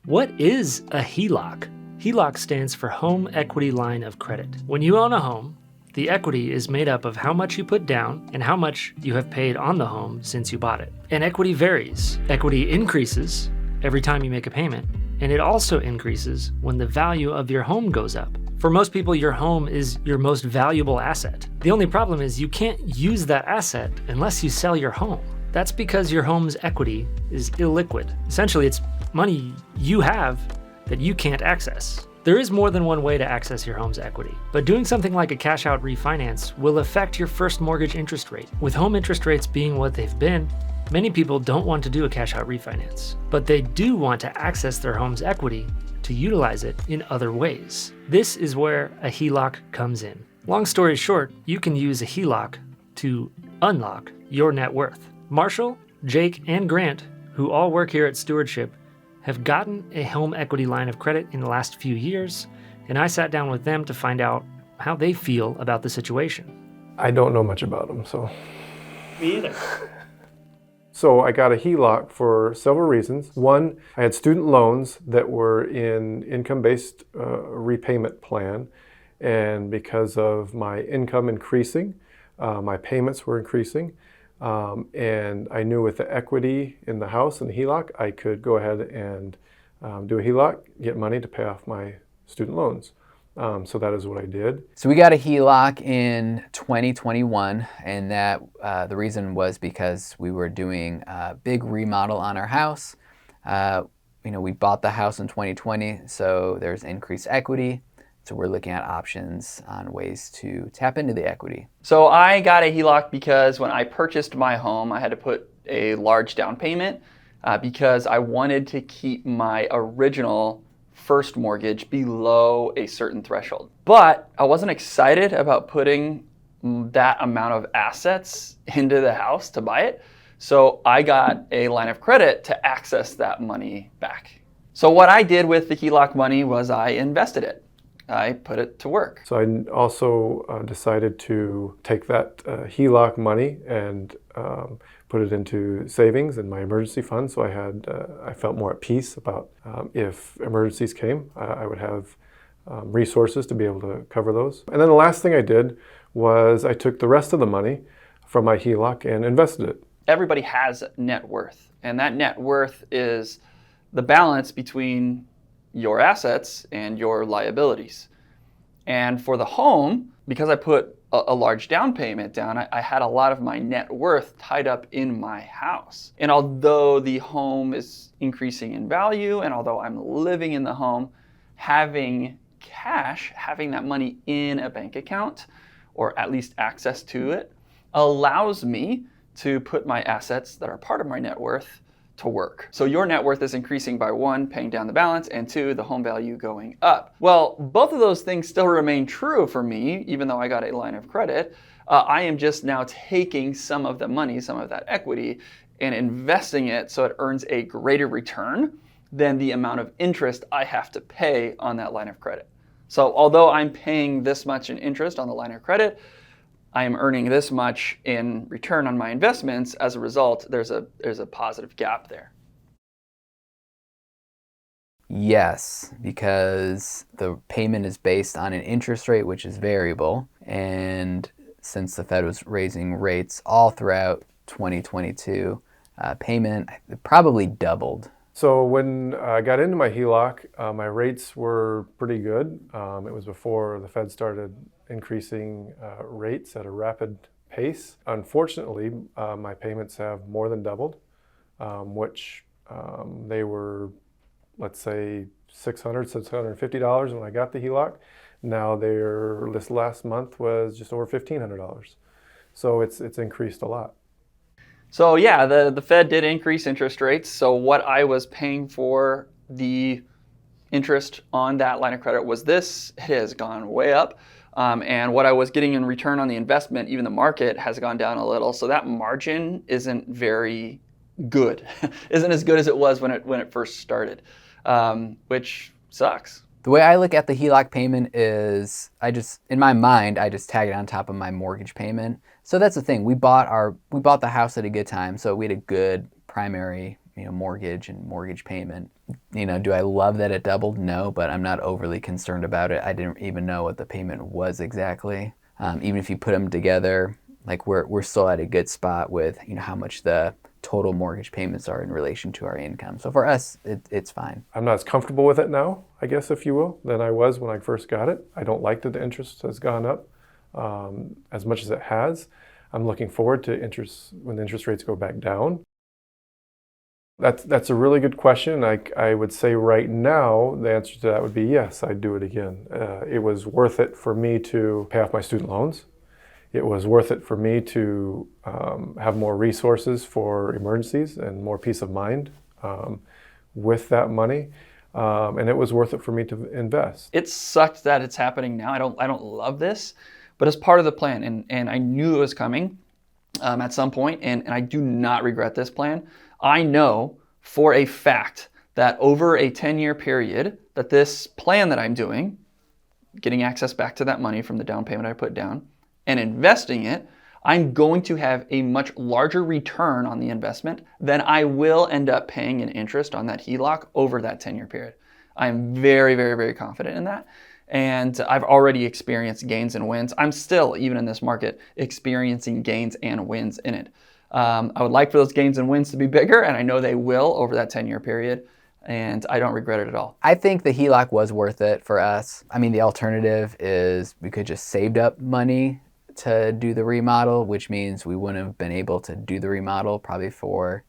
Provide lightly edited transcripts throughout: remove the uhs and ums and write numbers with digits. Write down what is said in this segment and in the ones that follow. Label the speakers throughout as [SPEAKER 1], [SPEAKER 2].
[SPEAKER 1] What is a HELOC? HELOC stands for Home Equity Line of Credit. When you own a home, the equity is made up of how much you put down and how much you have paid on the home since you bought it. And equity varies. Equity increases every time you make a payment, and it also increases when the value of your home goes up. For most people, your home is your most valuable asset. The only problem is you can't use that asset unless you sell your home. That's because your home's equity is illiquid. Essentially, it's money you have that you can't access. There is more than one way to access your home's equity, but doing something like a cash-out refinance will affect your first mortgage interest rate. With home interest rates being what they've been, many people don't want to do a cash-out refinance, but they do want to access their home's equity to utilize it in other ways. This is where a HELOC comes in. Long story short, you can use a HELOC to unlock your net worth. Marshall, Jake, and Grant, who all work here at Stewardship, have gotten a home equity line of credit in the last few years, and I sat down with them to find out how they feel about the situation.
[SPEAKER 2] I don't know much about them, so.
[SPEAKER 1] Me either.
[SPEAKER 2] So I got a HELOC for several reasons. One, I had student loans that were in income-based repayment plan, and because of my income increasing, my payments were increasing. And I knew with the equity in the house and the HELOC, I could go ahead and do a HELOC, get money to pay off my student loans. So that is what I did.
[SPEAKER 3] So we got a HELOC in 2021, and that the reason was because we were doing a big remodel on our house. We bought the house in 2020, so there's increased equity. So we're looking at options on ways to tap into the equity.
[SPEAKER 4] So I got a HELOC because when I purchased my home, I had to put a large down payment because I wanted to keep my original first mortgage below a certain threshold. But I wasn't excited about putting that amount of assets into the house to buy it. So I got a line of credit to access that money back. So what I did with the HELOC money was I invested it. I put it to work.
[SPEAKER 2] So I also decided to take that HELOC money and put it into savings in my emergency fund. So I felt more at peace about if emergencies came, I would have resources to be able to cover those. And then the last thing I did was I took the rest of the money from my HELOC and invested it.
[SPEAKER 4] Everybody has net worth, and that net worth is the balance between your assets and your liabilities. And for the home, because I put a large down payment down, I had a lot of my net worth tied up in my house. And although the home is increasing in value, and although I'm living in the home, having cash, having that money in a bank account, or at least access to it, allows me to put my assets that are part of my net worth to work. So your net worth is increasing by one, paying down the balance, and two, the home value going up. Well, both of those things still remain true for me, even though I got a line of credit. I am just now taking some of the money, some of that equity, and investing it so it earns a greater return than the amount of interest I have to pay on that line of credit. So although I'm paying this much in interest on the line of credit, I am earning this much in return on my investments. As a result, there's a positive gap there.
[SPEAKER 3] Yes, because the payment is based on an interest rate, which is variable. And since the Fed was raising rates all throughout 2022, payment probably doubled.
[SPEAKER 2] So when I got into my HELOC, my rates were pretty good. It was before the Fed started increasing rates at a rapid pace. Unfortunately, my payments have more than doubled, which they were, let's say, $600, $650 when I got the HELOC. Now this last month was just over $1,500. So it's increased a lot.
[SPEAKER 4] So yeah, the Fed did increase interest rates. So what I was paying for the interest on that line of credit was this. It has gone way up. And what I was getting in return on the investment, even the market, has gone down a little. So that margin isn't very good. Isn't as good as it was when it first started, which sucks.
[SPEAKER 3] The way I look at the HELOC payment is in my mind, I just tag it on top of my mortgage payment. So that's the thing. We bought the house at a good time. So we had a good primary mortgage and mortgage payment. Do I love that it doubled? No, but I'm not overly concerned about it. I didn't even know what the payment was exactly. Even if you put them together, like we're still at a good spot with how much the total mortgage payments are in relation to our income. So for us, it's fine.
[SPEAKER 2] I'm not as comfortable with it now, I guess, if you will, than I was when I first got it. I don't like that the interest has gone up as much as it has. I'm looking forward to when the interest rates go back down. That's a really good question. I would say right now, the answer to that would be yes, I'd do it again. It was worth it for me to pay off my student loans. It was worth it for me to have more resources for emergencies and more peace of mind with that money. And it was worth it for me to invest.
[SPEAKER 4] It sucks that it's happening now. I don't love this, but it's part of the plan. And I knew it was coming at some point, and I do not regret this plan. I know for a fact that over a 10-year period that this plan that I'm doing, getting access back to that money from the down payment I put down and investing it, I'm going to have a much larger return on the investment than I will end up paying in interest on that HELOC over that 10-year period. I'm very, very, very confident in that. And I've already experienced gains and wins. I'm still, even in this market, experiencing gains and wins in it. I would like for those gains and wins to be bigger, and I know they will over that 10-year period, and I don't regret it at all.
[SPEAKER 3] I think the HELOC was worth it for us. I mean, the alternative is we could just saved up money to do the remodel, which means we wouldn't have been able to do the remodel probably for,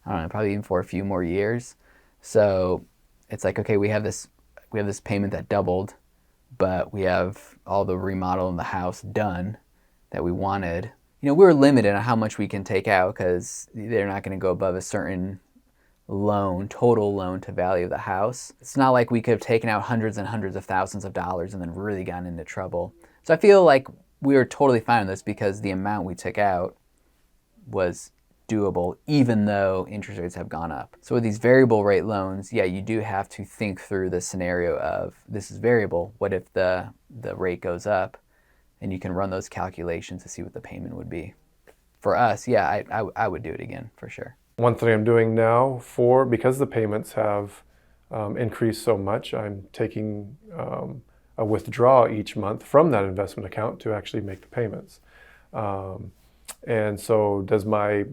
[SPEAKER 3] probably even for a few more years. So it's like, okay, we have this payment that doubled, but we have all the remodel in the house done that we wanted. We were limited on how much we can take out because they're not going to go above a certain total loan to value of the house. It's not like we could have taken out hundreds and hundreds of thousands of dollars and then really gotten into trouble. So I feel like we were totally fine with this because the amount we took out was doable, even though interest rates have gone up. So with these variable rate loans, yeah, you do have to think through the scenario of this is variable. What if the rate goes up? And you can run those calculations to see what the payment would be. For us, yeah, I would do it again for sure.
[SPEAKER 2] One thing I'm doing now because the payments have increased so much, I'm taking a withdrawal each month from that investment account to actually make the payments. And so does my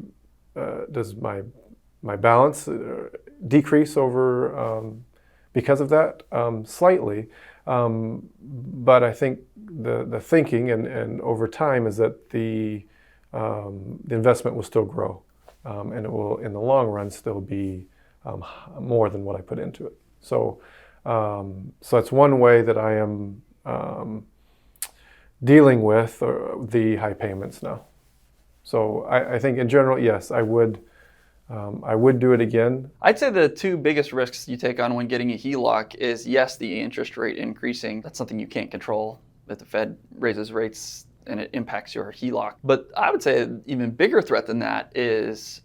[SPEAKER 2] balance decrease over because of that? Slightly. But I think the thinking and over time is that the investment will still grow, and it will in the long run still be more than what I put into it. So that's one way that I am dealing with the high payments now. So I think in general, yes, I would do it again.
[SPEAKER 4] I'd say the two biggest risks you take on when getting a HELOC is, yes, the interest rate increasing. That's something you can't control if the Fed raises rates and it impacts your HELOC. But I would say an even bigger threat than that is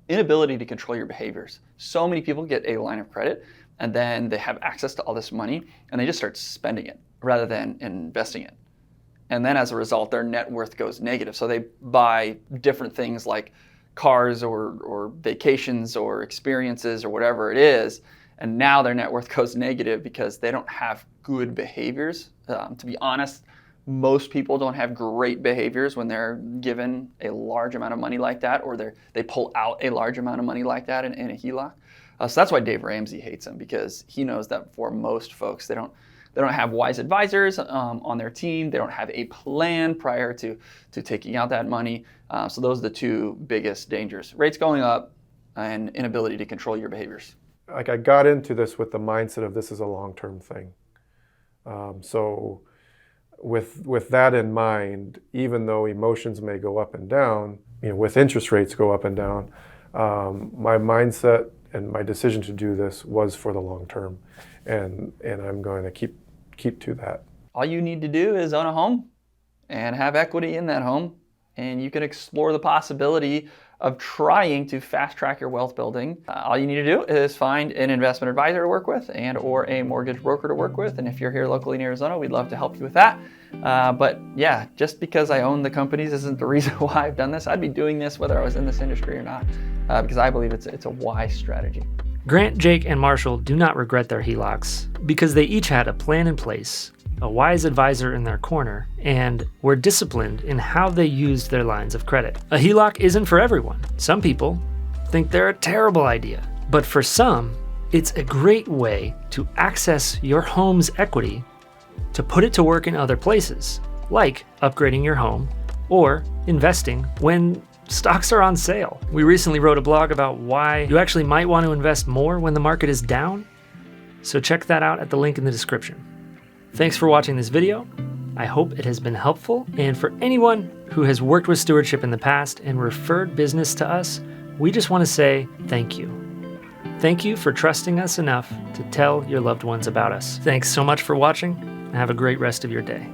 [SPEAKER 4] inability to control your behaviors. So many people get a line of credit and then they have access to all this money and they just start spending it rather than investing it. And then as a result, their net worth goes negative. So they buy different things like cars or vacations or experiences or whatever it is, and now their net worth goes negative because they don't have good behaviors. To be honest, most people don't have great behaviors when they're given a large amount of money like that, or they pull out a large amount of money like that in a HELOC. So that's why Dave Ramsey hates them, because he knows that for most folks, they don't have wise advisors on their team. They don't have a plan prior to taking out that money. So those are the two biggest dangers: rates going up and inability to control your behaviors.
[SPEAKER 2] Like, I got into this with the mindset of this is a long-term thing. So with that in mind, even though emotions may go up and down, with interest rates go up and down, my mindset and my decision to do this was for the long term, and I'm going to keep to that.
[SPEAKER 4] All you need to do is own a home and have equity in that home, and you can explore the possibility of trying to fast track your wealth building. All you need to do is find an investment advisor to work with or a mortgage broker to work with. And if you're here locally in Arizona, we'd love to help you with that. But yeah, just because I own the companies isn't the reason why I've done this. I'd be doing this whether I was in this industry or not. because I believe it's a wise strategy.
[SPEAKER 1] Grant, Jake, and Marshall do not regret their HELOCs because they each had a plan in place, a wise advisor in their corner, and were disciplined in how they used their lines of credit. A HELOC isn't for everyone. Some people think they're a terrible idea, but for some, it's a great way to access your home's equity to put it to work in other places, like upgrading your home or investing when stocks are on sale. We recently wrote a blog about why you actually might want to invest more when the market is down, so check that out at the link in the description. Thanks for watching this video. I hope it has been helpful, and for anyone who has worked with Stewardship in the past and referred business to us, we just want to say thank you. Thank you for trusting us enough to tell your loved ones about us. Thanks so much for watching, and have a great rest of your day.